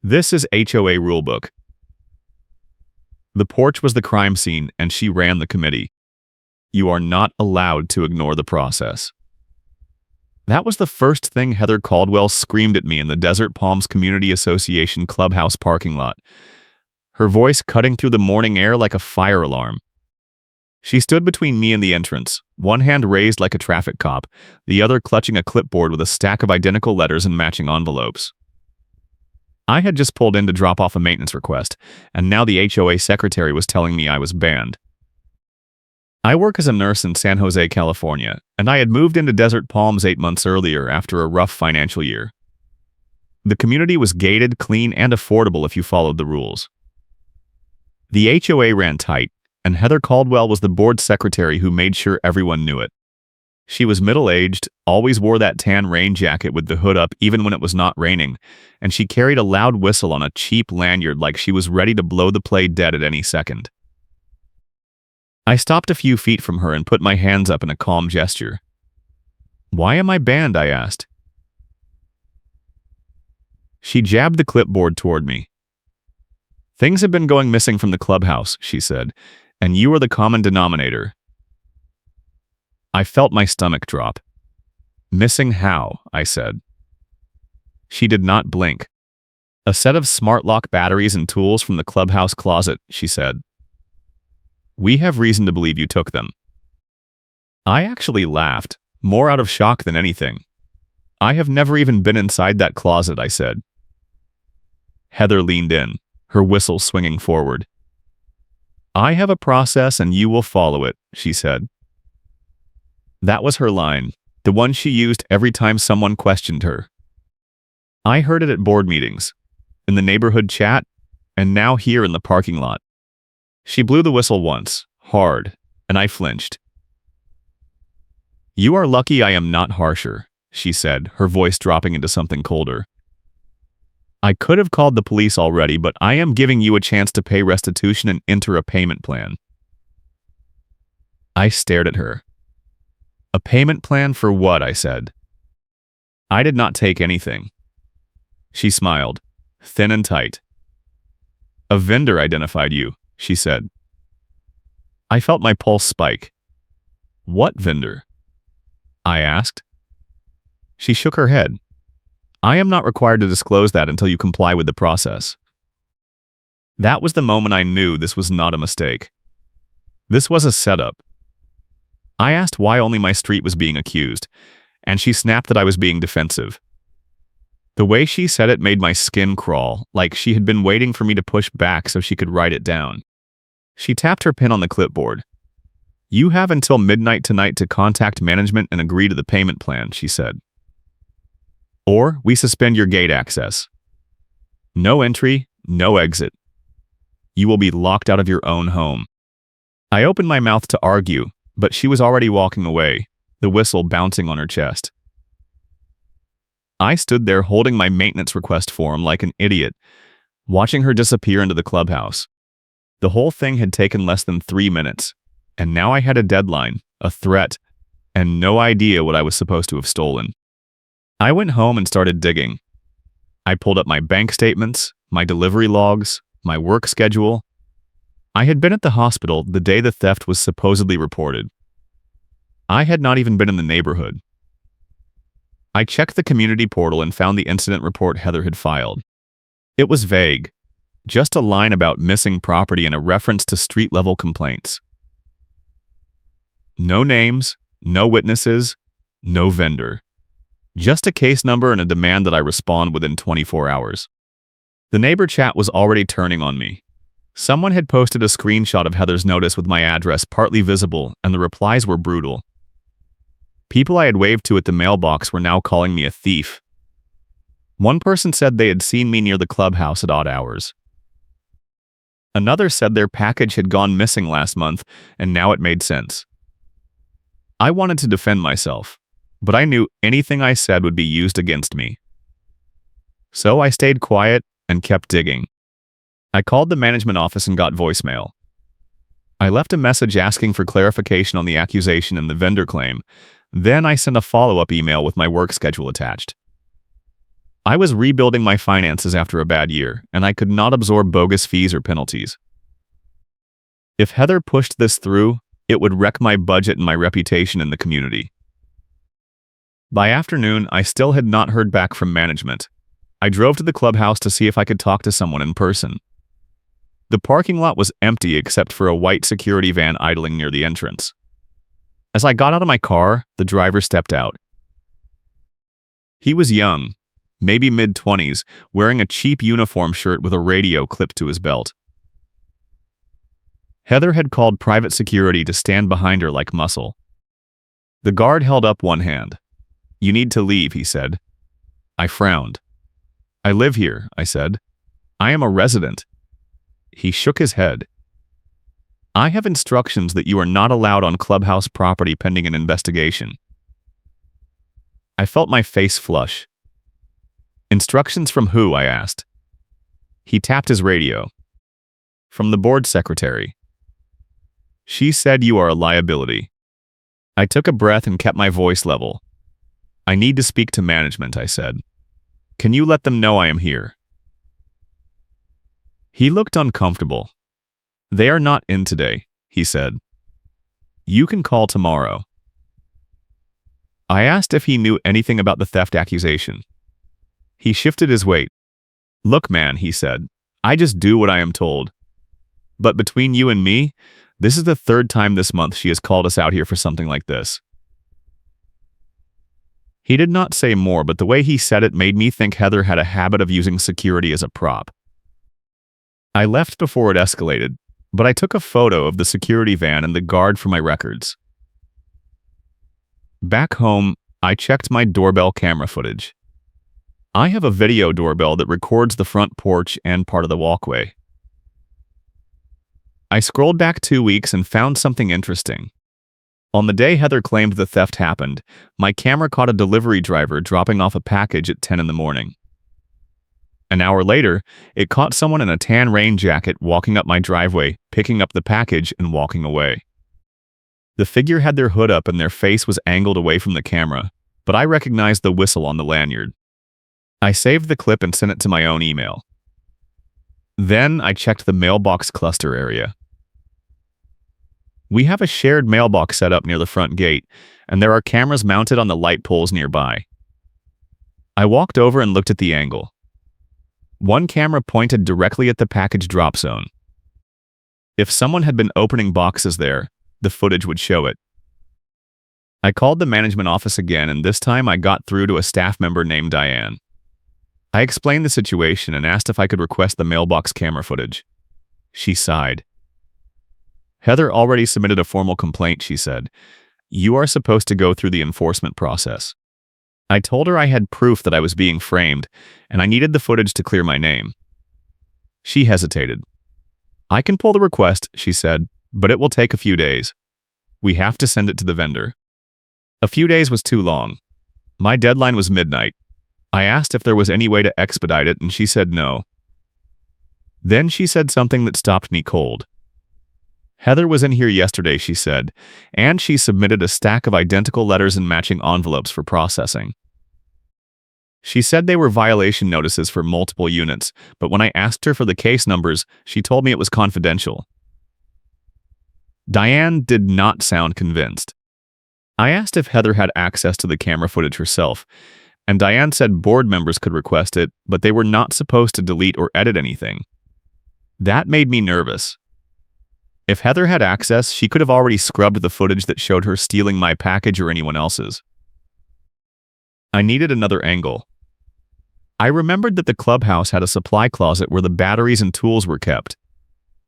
This is HOA rulebook. The porch was the crime scene, and she ran the committee. You are not allowed to ignore the process. That was the first thing Heather Caldwell screamed at me in the Desert Palms Community Association clubhouse parking lot, her voice cutting through the morning air like a fire alarm. She stood between me and the entrance, one hand raised like a traffic cop, the other clutching a clipboard with a stack of identical letters and matching envelopes. I had just pulled in to drop off a maintenance request, and now the HOA secretary was telling me I was banned. I work as a nurse in San Jose, California, and I had moved into Desert Palms 8 months earlier after a rough financial year. The community was gated, clean, and affordable if you followed the rules. The HOA ran tight, and Heather Caldwell was the board secretary who made sure everyone knew it. She was middle-aged, always wore that tan rain jacket with the hood up even when it was not raining, and she carried a loud whistle on a cheap lanyard like she was ready to blow the play dead at any second. I stopped a few feet from her and put my hands up in a calm gesture. "Why am I banned?" I asked. She jabbed the clipboard toward me. "Things have been going missing from the clubhouse," she said, "and you are the common denominator." I felt my stomach drop. "Missing how?" I said. She did not blink. "A set of smart lock batteries and tools from the clubhouse closet," she said. "We have reason to believe you took them." I actually laughed, more out of shock than anything. "I have never even been inside that closet," I said. Heather leaned in, her whistle swinging forward. "I have a process and you will follow it," she said. That was her line, the one she used every time someone questioned her. I heard it at board meetings, in the neighborhood chat, and now here in the parking lot. She blew the whistle once, hard, and I flinched. "You are lucky I am not harsher," she said, her voice dropping into something colder. "I could have called the police already, but I am giving you a chance to pay restitution and enter a payment plan." I stared at her. "A payment plan for what?" I said. "I did not take anything." She smiled, thin and tight. "A vendor identified you," she said. I felt my pulse spike. "What vendor?" I asked. She shook her head. "I am not required to disclose that until you comply with the process." That was the moment I knew this was not a mistake. This was a setup. I asked why only my street was being accused, and she snapped that I was being defensive. The way she said it made my skin crawl, like she had been waiting for me to push back so she could write it down. She tapped her pen on the clipboard. "You have until midnight tonight to contact management and agree to the payment plan," she said. "Or we suspend your gate access. No entry, no exit. You will be locked out of your own home." I opened my mouth to argue, but she was already walking away, the whistle bouncing on her chest. I stood there holding my maintenance request form like an idiot, watching her disappear into the clubhouse. The whole thing had taken less than 3 minutes, and now I had a deadline, a threat, and no idea what I was supposed to have stolen. I went home and started digging. I pulled up my bank statements, my delivery logs, my work schedule. I had been at the hospital the day the theft was supposedly reported. I had not even been in the neighborhood. I checked the community portal and found the incident report Heather had filed. It was vague, just a line about missing property and a reference to street-level complaints. No names, no witnesses, no vendor. Just a case number and a demand that I respond within 24 hours. The neighbor chat was already turning on me. Someone had posted a screenshot of Heather's notice with my address partly visible, and the replies were brutal. People I had waved to at the mailbox were now calling me a thief. One person said they had seen me near the clubhouse at odd hours. Another said their package had gone missing last month, and now it made sense. I wanted to defend myself, but I knew anything I said would be used against me. So I stayed quiet and kept digging. I called the management office and got voicemail. I left a message asking for clarification on the accusation and the vendor claim. Then I sent a follow-up email with my work schedule attached. I was rebuilding my finances after a bad year, and I could not absorb bogus fees or penalties. If Heather pushed this through, it would wreck my budget and my reputation in the community. By afternoon, I still had not heard back from management. I drove to the clubhouse to see if I could talk to someone in person. The parking lot was empty except for a white security van idling near the entrance. As I got out of my car, the driver stepped out. He was young, maybe mid-20s, wearing a cheap uniform shirt with a radio clipped to his belt. Heather had called private security to stand behind her like muscle. The guard held up one hand. "You need to leave," he said. I frowned. "I live here," I said. "I am a resident." He shook his head. "I have instructions that you are not allowed on clubhouse property pending an investigation." I felt my face flush. "Instructions from who?" I asked. He tapped his radio. "From the board secretary. She said you are a liability." I took a breath and kept my voice level. "I need to speak to management," I said. "Can you let them know I am here?" He looked uncomfortable. "They are not in today," he said. "You can call tomorrow." I asked if he knew anything about the theft accusation. He shifted his weight. "Look, man," he said, "I just do what I am told. But between you and me, this is the third time this month she has called us out here for something like this." He did not say more, but the way he said it made me think Heather had a habit of using security as a prop. I left before it escalated, but I took a photo of the security van and the guard for my records. Back home, I checked my doorbell camera footage. I have a video doorbell that records the front porch and part of the walkway. I scrolled back 2 weeks and found something interesting. On the day Heather claimed the theft happened, my camera caught a delivery driver dropping off a package at 10 in the morning. An hour later, it caught someone in a tan rain jacket walking up my driveway, picking up the package and walking away. The figure had their hood up and their face was angled away from the camera, but I recognized the whistle on the lanyard. I saved the clip and sent it to my own email. Then I checked the mailbox cluster area. We have a shared mailbox set up near the front gate, and there are cameras mounted on the light poles nearby. I walked over and looked at the angle. One camera pointed directly at the package drop zone. If someone had been opening boxes there, the footage would show it. I called the management office again, and this time I got through to a staff member named Diane. I explained the situation and asked if I could request the mailbox camera footage. She sighed. "Heather already submitted a formal complaint," she said. "You are supposed to go through the enforcement process." I told her I had proof that I was being framed, and I needed the footage to clear my name. She hesitated. "I can pull the request," she said, "but it will take a few days. We have to send it to the vendor." A few days was too long. My deadline was midnight. I asked if there was any way to expedite it, and she said no. Then she said something that stopped me cold. "Heather was in here yesterday," she said, "and she submitted a stack of identical letters and matching envelopes for processing." She said they were violation notices for multiple units, but when I asked her for the case numbers, she told me it was confidential. Diane did not sound convinced. I asked if Heather had access to the camera footage herself, and Diane said board members could request it, but they were not supposed to delete or edit anything. That made me nervous. If Heather had access, she could have already scrubbed the footage that showed her stealing my package or anyone else's. I needed another angle. I remembered that the clubhouse had a supply closet where the batteries and tools were kept.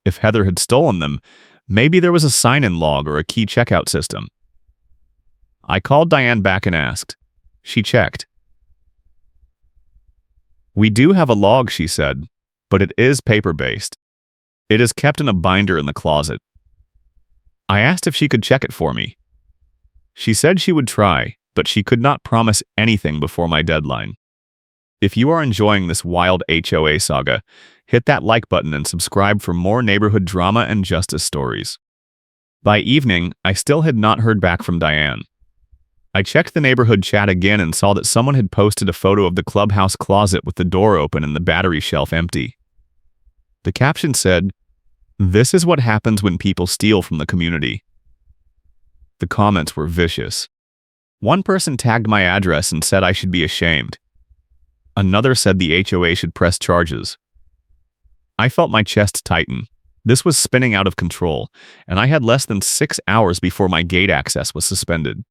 If Heather had stolen them, maybe there was a sign-in log or a key checkout system. I called Diane back and asked. She checked. "We do have a log," she said, "but it is paper-based. It is kept in a binder in the closet." I asked if she could check it for me. She said she would try, but she could not promise anything before my deadline. If you are enjoying this wild HOA saga, hit that like button and subscribe for more neighborhood drama and justice stories. By evening, I still had not heard back from Diane. I checked the neighborhood chat again and saw that someone had posted a photo of the clubhouse closet with the door open and the battery shelf empty. The caption said, "This is what happens when people steal from the community." The comments were vicious. One person tagged my address and said I should be ashamed. Another said the HOA should press charges. I felt my chest tighten. This was spinning out of control, and I had less than 6 hours before my gate access was suspended.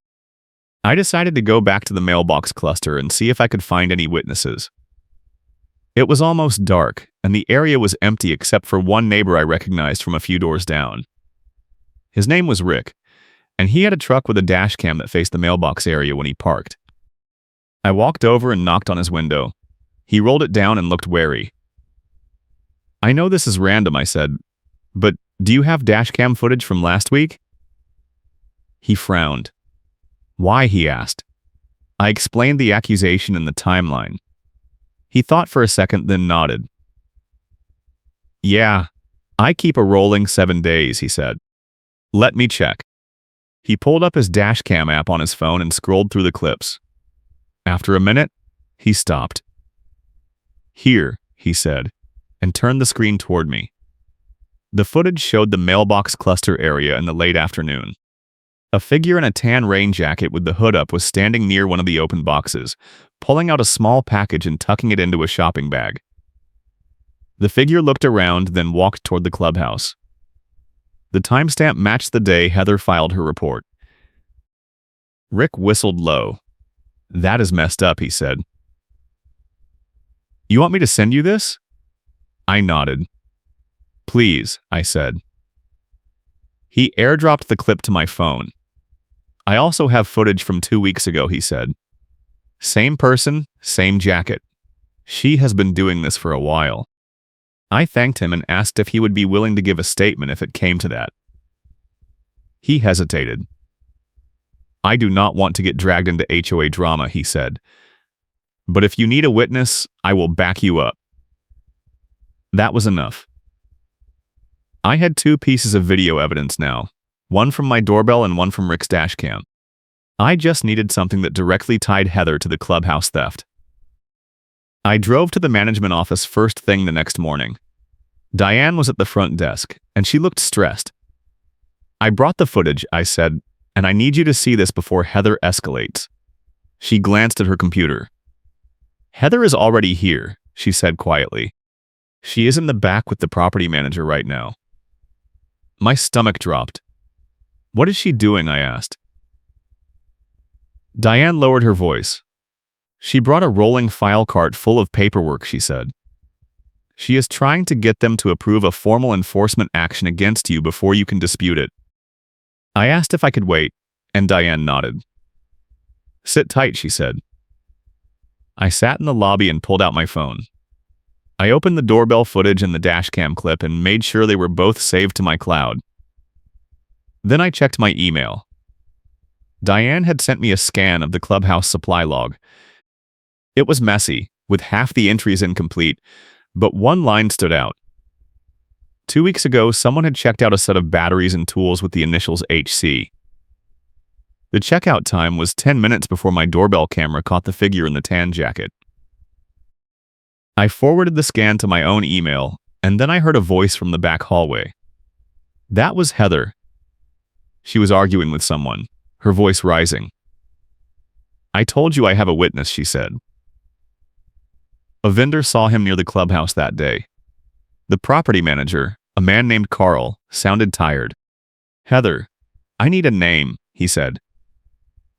I decided to go back to the mailbox cluster and see if I could find any witnesses. It was almost dark, and the area was empty except for one neighbor I recognized from a few doors down. His name was Rick, and he had a truck with a dash cam that faced the mailbox area when he parked. I walked over and knocked on his window. He rolled it down and looked wary. "I know this is random," I said, "but do you have dash cam footage from last week?" He frowned. "Why?" he asked. I explained the accusation and the timeline. He thought for a second, then nodded. "Yeah, I keep a rolling 7 days," he said. "Let me check." He pulled up his dash cam app on his phone and scrolled through the clips. After a minute, he stopped. "Here," he said, and turned the screen toward me. The footage showed the mailbox cluster area in the late afternoon. A figure in a tan rain jacket with the hood up was standing near one of the open boxes, pulling out a small package and tucking it into a shopping bag. The figure looked around, then walked toward the clubhouse. The timestamp matched the day Heather filed her report. Rick whistled low. "That is messed up," he said. "You want me to send you this?" I nodded. "Please," I said. He airdropped the clip to my phone. "I also have footage from 2 weeks ago," he said. "Same person, same jacket. She has been doing this for a while." I thanked him and asked if he would be willing to give a statement if it came to that. He hesitated. "I do not want to get dragged into HOA drama," he said. "But if you need a witness, I will back you up." That was enough. I had 2 pieces of video evidence now, one from my doorbell and one from Rick's dashcam. I just needed something that directly tied Heather to the clubhouse theft. I drove to the management office first thing the next morning. Diane was at the front desk, and she looked stressed. "I brought the footage," I said, "and I need you to see this before Heather escalates." She glanced at her computer. "Heather is already here," she said quietly. "She is in the back with the property manager right now." My stomach dropped. "What is she doing?" I asked. Diane lowered her voice. "She brought a rolling file cart full of paperwork," she said. "She is trying to get them to approve a formal enforcement action against you before you can dispute it." I asked if I could wait, and Diane nodded. "Sit tight," she said. I sat in the lobby and pulled out my phone. I opened the doorbell footage and the dashcam clip and made sure they were both saved to my cloud. Then I checked my email. Diane had sent me a scan of the clubhouse supply log. It was messy, with half the entries incomplete, but one line stood out. 2 weeks ago, someone had checked out a set of batteries and tools with the initials HC. The checkout time was 10 minutes before my doorbell camera caught the figure in the tan jacket. I forwarded the scan to my own email, and then I heard a voice from the back hallway. That was Heather. She was arguing with someone, her voice rising. "I told you I have a witness," she said. A vendor saw him near the clubhouse that day. The property manager, a man named Carl, sounded tired. "Heather, I need a name," he said.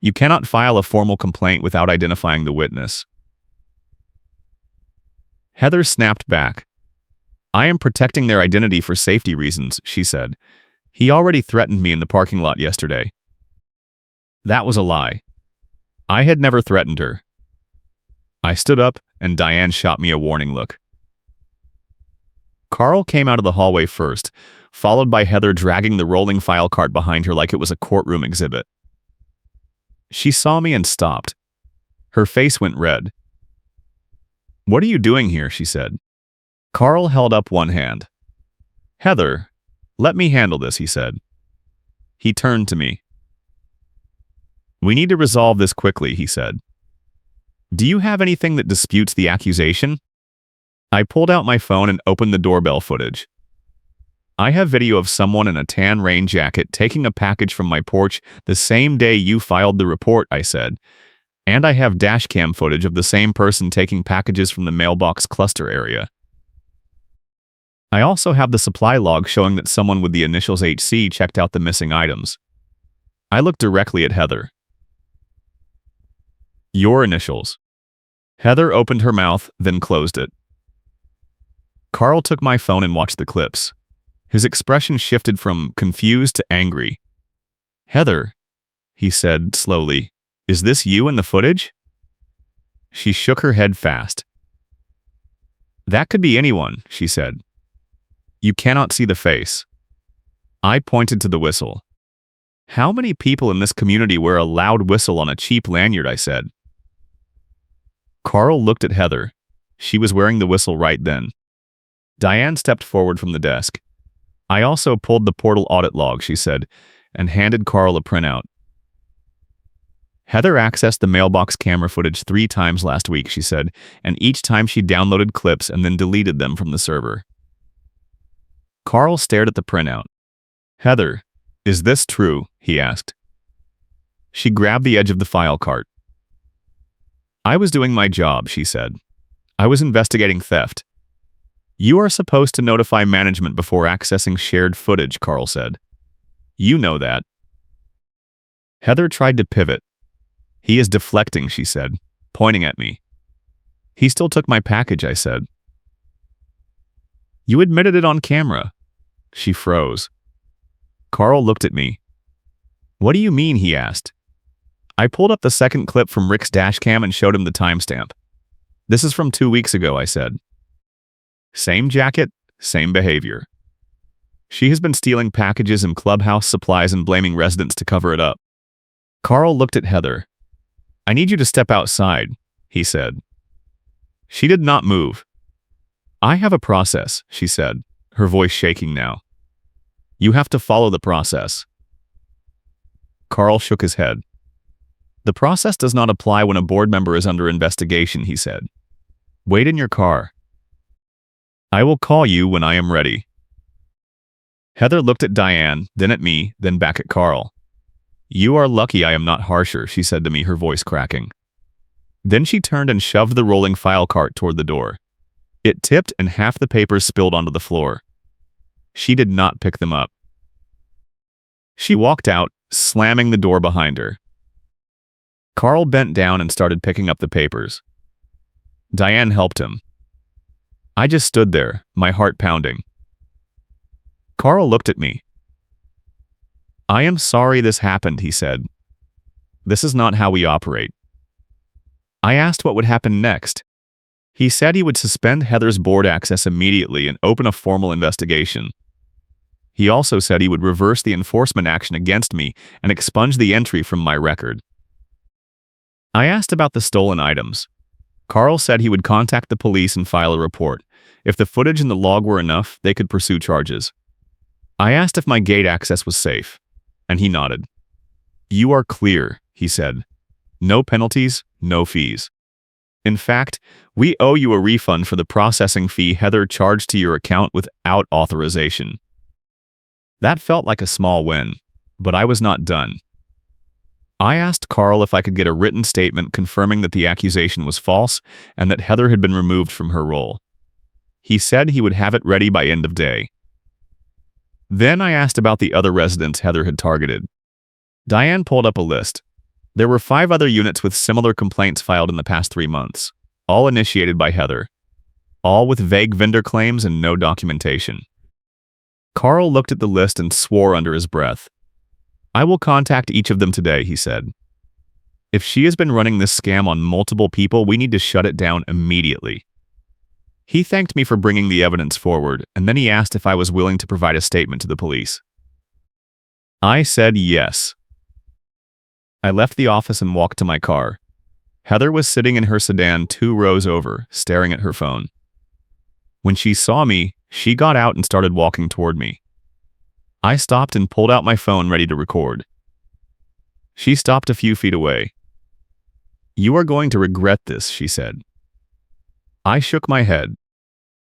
"You cannot file a formal complaint without identifying the witness." Heather snapped back. "I am protecting their identity for safety reasons," she said. "He already threatened me in the parking lot yesterday." That was a lie. I had never threatened her. I stood up, and Diane shot me a warning look. Carl came out of the hallway first, followed by Heather dragging the rolling file cart behind her like it was a courtroom exhibit. She saw me and stopped. Her face went red. "What are you doing here?" she said. Carl held up one hand. "Heather, let me handle this," he said. He turned to me. We need to resolve this quickly, he said. Do you have anything that disputes the accusation? I pulled out my phone and opened the doorbell footage. I have video of someone in a tan rain jacket taking a package from my porch the same day you filed the report, I said. And I have dashcam footage of the same person taking packages from the mailbox cluster area. I also have the supply log showing that someone with the initials HC checked out the missing items. I looked directly at Heather. Your initials. Heather opened her mouth, then closed it. Carl took my phone and watched the clips. His expression shifted from confused to angry. Heather, he said slowly, is this you in the footage? She shook her head fast. That could be anyone, she said. You cannot see the face. I pointed to the whistle. How many people in this community wear a loud whistle on a cheap lanyard, I said. Carl looked at Heather. She was wearing the whistle right then. Diane stepped forward from the desk. I also pulled the portal audit log, she said, and handed Carl a printout. Heather accessed the mailbox camera footage 3 times last week, she said, and each time she downloaded clips and then deleted them from the server. Carl stared at the printout. Heather, is this true? He asked. She grabbed the edge of the file cart. I was doing my job, she said. I was investigating theft. You are supposed to notify management before accessing shared footage, Carl said. You know that. Heather tried to pivot. He is deflecting, she said, pointing at me. He still took my package, I said. You admitted it on camera. She froze. Carl looked at me. What do you mean, he asked. I pulled up the second clip from Rick's dashcam and showed him the timestamp. This is from 2 weeks ago, I said. Same jacket, same behavior. She has been stealing packages and clubhouse supplies and blaming residents to cover it up. Carl looked at Heather. I need you to step outside, he said. She did not move. I have a process, she said, her voice shaking now. You have to follow the process. Carl shook his head. The process does not apply when a board member is under investigation, he said. Wait in your car. I will call you when I am ready. Heather looked at Diane, then at me, then back at Carl. You are lucky I am not harsher, she said to me, her voice cracking. Then she turned and shoved the rolling file cart toward the door. It tipped and half the papers spilled onto the floor. She did not pick them up. She walked out, slamming the door behind her. Carl bent down and started picking up the papers. Diane helped him. I just stood there, my heart pounding. Carl looked at me. I am sorry this happened, he said. This is not how we operate. I asked what would happen next. He said he would suspend Heather's board access immediately and open a formal investigation. He also said he would reverse the enforcement action against me and expunge the entry from my record. I asked about the stolen items. Carl said he would contact the police and file a report. If the footage and the log were enough, they could pursue charges. I asked if my gate access was safe, and he nodded. You are clear, he said. No penalties, no fees. In fact, we owe you a refund for the processing fee Heather charged to your account without authorization. That felt like a small win, but I was not done. I asked Carl if I could get a written statement confirming that the accusation was false and that Heather had been removed from her role. He said he would have it ready by end of day. Then I asked about the other residents Heather had targeted. Diane pulled up a list. There were 5 other units with similar complaints filed in the past 3 months, all initiated by Heather. All with vague vendor claims and no documentation. Carl looked at the list and swore under his breath. I will contact each of them today, he said. If she has been running this scam on multiple people, we need to shut it down immediately. He thanked me for bringing the evidence forward, and then he asked if I was willing to provide a statement to the police. I said yes. I left the office and walked to my car. Heather was sitting in her sedan 2 rows over, staring at her phone. When she saw me, she got out and started walking toward me. I stopped and pulled out my phone ready to record. She stopped a few feet away. "You are going to regret this," she said. I shook my head.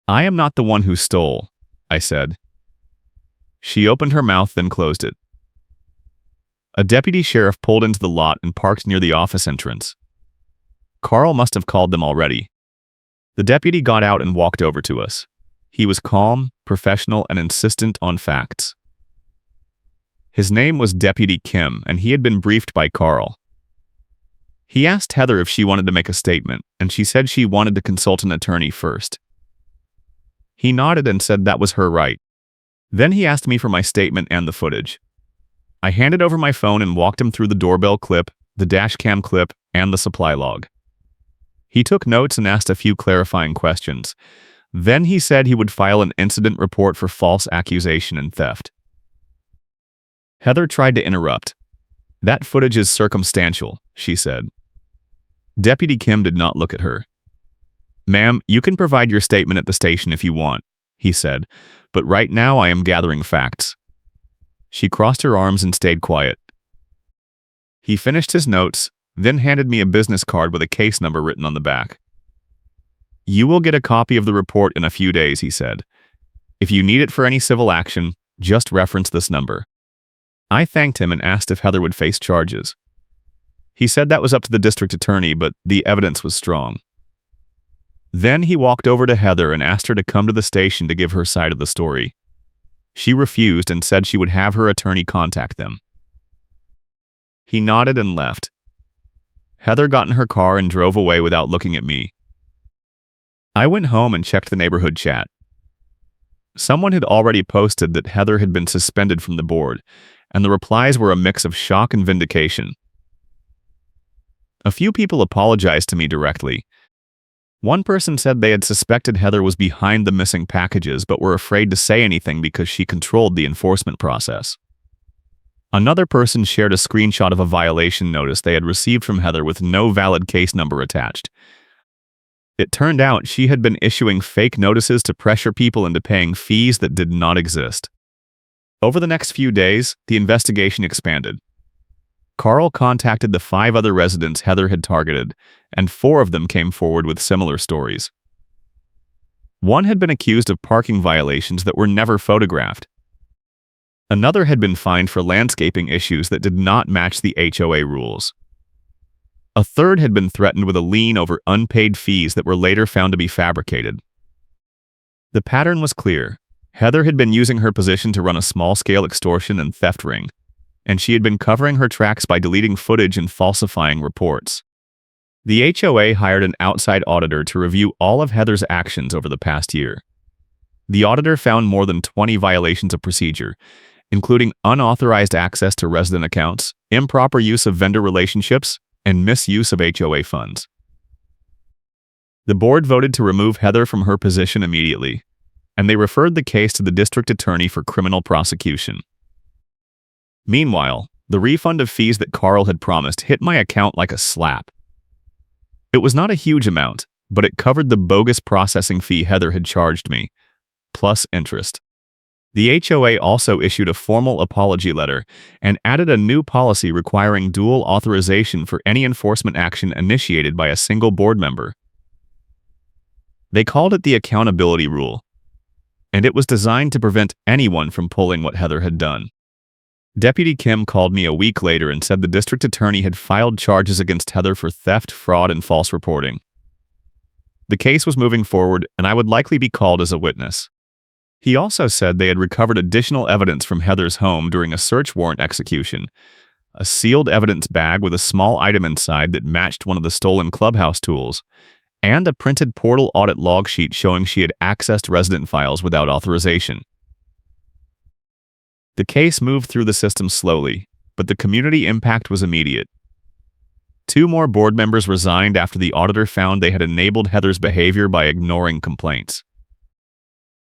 "I am not the one who stole," I said. She opened her mouth, then closed it. A deputy sheriff pulled into the lot and parked near the office entrance. Carl must have called them already. The deputy got out and walked over to us. He was calm, professional, and insistent on facts. His name was Deputy Kim, and he had been briefed by Carl. He asked Heather if she wanted to make a statement, and she said she wanted to consult an attorney first. He nodded and said that was her right. Then he asked me for my statement and the footage. I handed over my phone and walked him through the doorbell clip, the dash cam clip, and the supply log. He took notes and asked a few clarifying questions. Then he said he would file an incident report for false accusation and theft. Heather tried to interrupt. "That footage is circumstantial," she said. Deputy Kim did not look at her. "Ma'am, you can provide your statement at the station if you want," he said, "but right now I am gathering facts." She crossed her arms and stayed quiet. He finished his notes, then handed me a business card with a case number written on the back. "You will get a copy of the report in a few days," he said. "If you need it for any civil action, just reference this number." I thanked him and asked if Heather would face charges. He said that was up to the district attorney, but the evidence was strong. Then he walked over to Heather and asked her to come to the station to give her side of the story. She refused and said she would have her attorney contact them. He nodded and left. Heather got in her car and drove away without looking at me. I went home and checked the neighborhood chat. Someone had already posted that Heather had been suspended from the board, and the replies were a mix of shock and vindication. A few people apologized to me directly. One person said they had suspected Heather was behind the missing packages but were afraid to say anything because she controlled the enforcement process. Another person shared a screenshot of a violation notice they had received from Heather with no valid case number attached. It turned out she had been issuing fake notices to pressure people into paying fees that did not exist. Over the next few days, the investigation expanded. Carl contacted the 5 other residents Heather had targeted, and 4 of them came forward with similar stories. One had been accused of parking violations that were never photographed. Another had been fined for landscaping issues that did not match the HOA rules. A third had been threatened with a lien over unpaid fees that were later found to be fabricated. The pattern was clear. Heather had been using her position to run a small-scale extortion and theft ring, and she had been covering her tracks by deleting footage and falsifying reports. The HOA hired an outside auditor to review all of Heather's actions over the past year. The auditor found more than 20 violations of procedure, including unauthorized access to resident accounts, improper use of vendor relationships, and misuse of HOA funds. The board voted to remove Heather from her position immediately, and they referred the case to the district attorney for criminal prosecution. Meanwhile, the refund of fees that Carl had promised hit my account like a slap. It was not a huge amount, but it covered the bogus processing fee Heather had charged me, plus interest. The HOA also issued a formal apology letter and added a new policy requiring dual authorization for any enforcement action initiated by a single board member. They called it the accountability rule, and it was designed to prevent anyone from pulling what Heather had done. Deputy Kim called me a week later and said the district attorney had filed charges against Heather for theft, fraud, and false reporting. The case was moving forward, and I would likely be called as a witness. He also said they had recovered additional evidence from Heather's home during a search warrant execution, a sealed evidence bag with a small item inside that matched one of the stolen clubhouse tools, and a printed portal audit log sheet showing she had accessed resident files without authorization. The case moved through the system slowly, but the community impact was immediate. 2 more board members resigned after the auditor found they had enabled Heather's behavior by ignoring complaints.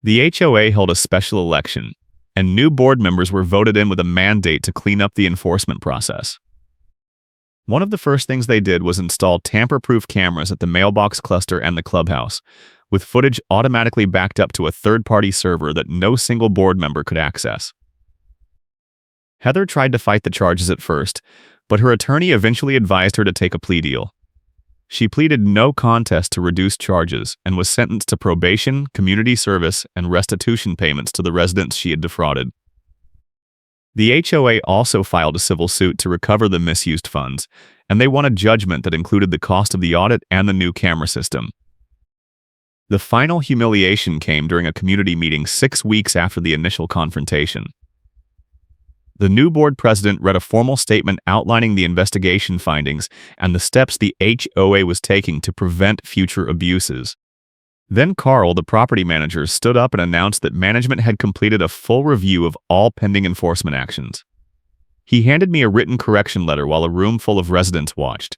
The HOA held a special election, and new board members were voted in with a mandate to clean up the enforcement process. One of the first things they did was install tamper-proof cameras at the mailbox cluster and the clubhouse, with footage automatically backed up to a third-party server that no single board member could access. Heather tried to fight the charges at first, but her attorney eventually advised her to take a plea deal. She pleaded no contest to reduced charges and was sentenced to probation, community service, and restitution payments to the residents she had defrauded. The HOA also filed a civil suit to recover the misused funds, and they won a judgment that included the cost of the audit and the new camera system. The final humiliation came during a community meeting 6 weeks after the initial confrontation. The new board president read a formal statement outlining the investigation findings and the steps the HOA was taking to prevent future abuses. Then Carl, the property manager, stood up and announced that management had completed a full review of all pending enforcement actions. He handed me a written correction letter while a room full of residents watched.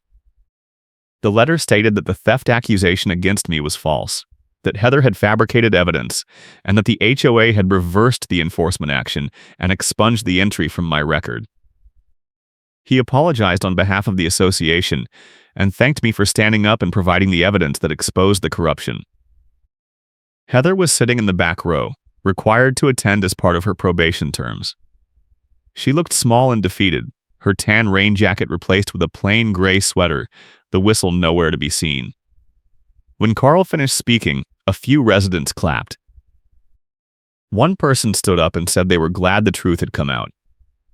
The letter stated that the theft accusation against me was false, that Heather had fabricated evidence, and that the HOA had reversed the enforcement action and expunged the entry from my record. He apologized on behalf of the association and thanked me for standing up and providing the evidence that exposed the corruption. Heather was sitting in the back row, required to attend as part of her probation terms. She looked small and defeated, her tan rain jacket replaced with a plain gray sweater, the whistle nowhere to be seen. When Carl finished speaking, a few residents clapped. One person stood up and said they were glad the truth had come out.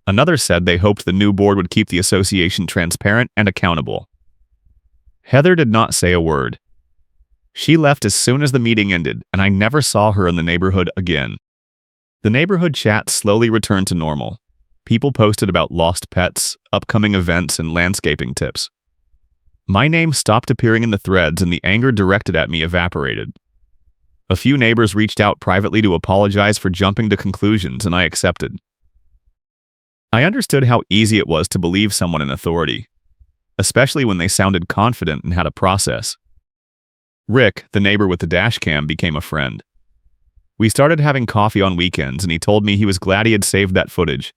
Another said they hoped the new board would keep the association transparent and accountable. Heather did not say a word. She left as soon as the meeting ended, and I never saw her in the neighborhood again. The neighborhood chat slowly returned to normal. People posted about lost pets, upcoming events, and landscaping tips. My name stopped appearing in the threads and the anger directed at me evaporated. A few neighbors reached out privately to apologize for jumping to conclusions, and I accepted. I understood how easy it was to believe someone in authority, especially when they sounded confident and had a process. Rick, the neighbor with the dash cam, became a friend. We started having coffee on weekends, and he told me he was glad he had saved that footage.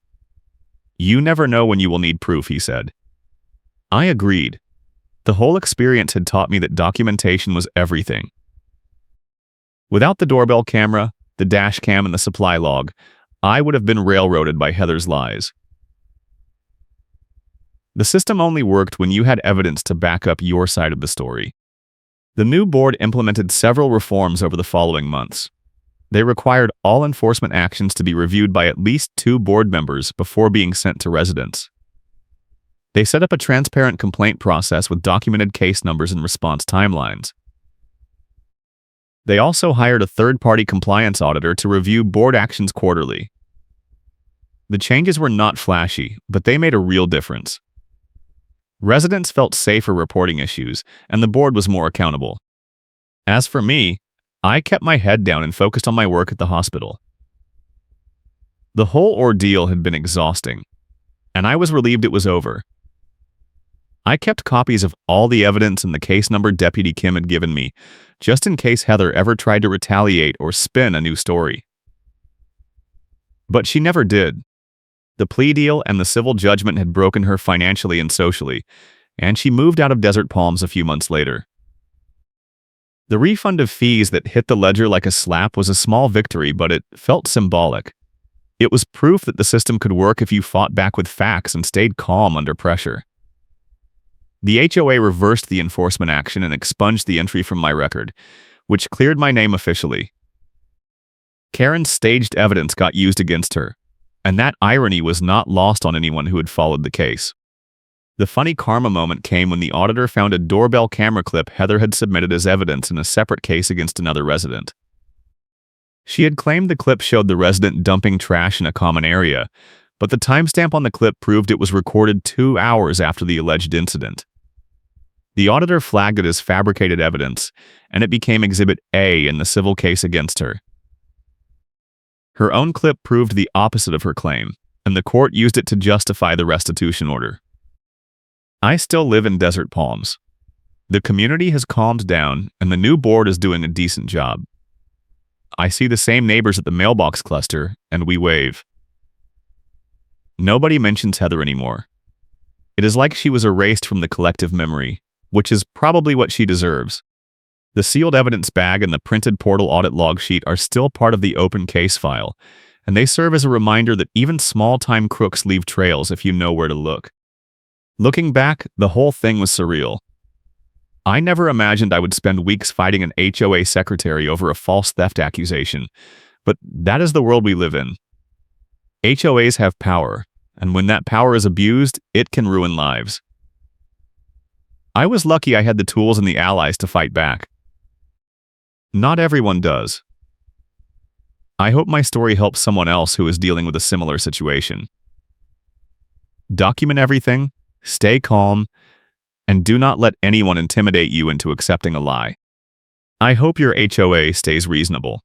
"You never know when you will need proof," he said. I agreed. The whole experience had taught me that documentation was everything. Without the doorbell camera, the dash cam, and the supply log, I would have been railroaded by Heather's lies. The system only worked when you had evidence to back up your side of the story. The new board implemented several reforms over the following months. They required all enforcement actions to be reviewed by at least 2 board members before being sent to residents. They set up a transparent complaint process with documented case numbers and response timelines. They also hired a third-party compliance auditor to review board actions quarterly. The changes were not flashy, but they made a real difference. Residents felt safer reporting issues, and the board was more accountable. As for me, I kept my head down and focused on my work at the hospital. The whole ordeal had been exhausting, and I was relieved it was over. I kept copies of all the evidence and the case number Deputy Kim had given me, just in case Heather ever tried to retaliate or spin a new story. But she never did. The plea deal and the civil judgment had broken her financially and socially, and she moved out of Desert Palms a few months later. The refund of fees that hit the ledger like a slap was a small victory, but it felt symbolic. It was proof that the system could work if you fought back with facts and stayed calm under pressure. The HOA reversed the enforcement action and expunged the entry from my record, which cleared my name officially. Karen's staged evidence got used against her, and that irony was not lost on anyone who had followed the case. The funny karma moment came when the auditor found a doorbell camera clip Heather had submitted as evidence in a separate case against another resident. She had claimed the clip showed the resident dumping trash in a common area, but the timestamp on the clip proved it was recorded 2 hours after the alleged incident. The auditor flagged it as fabricated evidence, and it became Exhibit A in the civil case against her. Her own clip proved the opposite of her claim, and the court used it to justify the restitution order. I still live in Desert Palms. The community has calmed down, and the new board is doing a decent job. I see the same neighbors at the mailbox cluster, and we wave. Nobody mentions Heather anymore. It is like she was erased from the collective memory, which is probably what she deserves. The sealed evidence bag and the printed portal audit log sheet are still part of the open case file, and they serve as a reminder that even small-time crooks leave trails if you know where to look. Looking back, the whole thing was surreal. I never imagined I would spend weeks fighting an HOA secretary over a false theft accusation, but that is the world we live in. HOAs have power, and when that power is abused, it can ruin lives. I was lucky I had the tools and the allies to fight back. Not everyone does. I hope my story helps someone else who is dealing with a similar situation. Document everything, stay calm, and do not let anyone intimidate you into accepting a lie. I hope your HOA stays reasonable.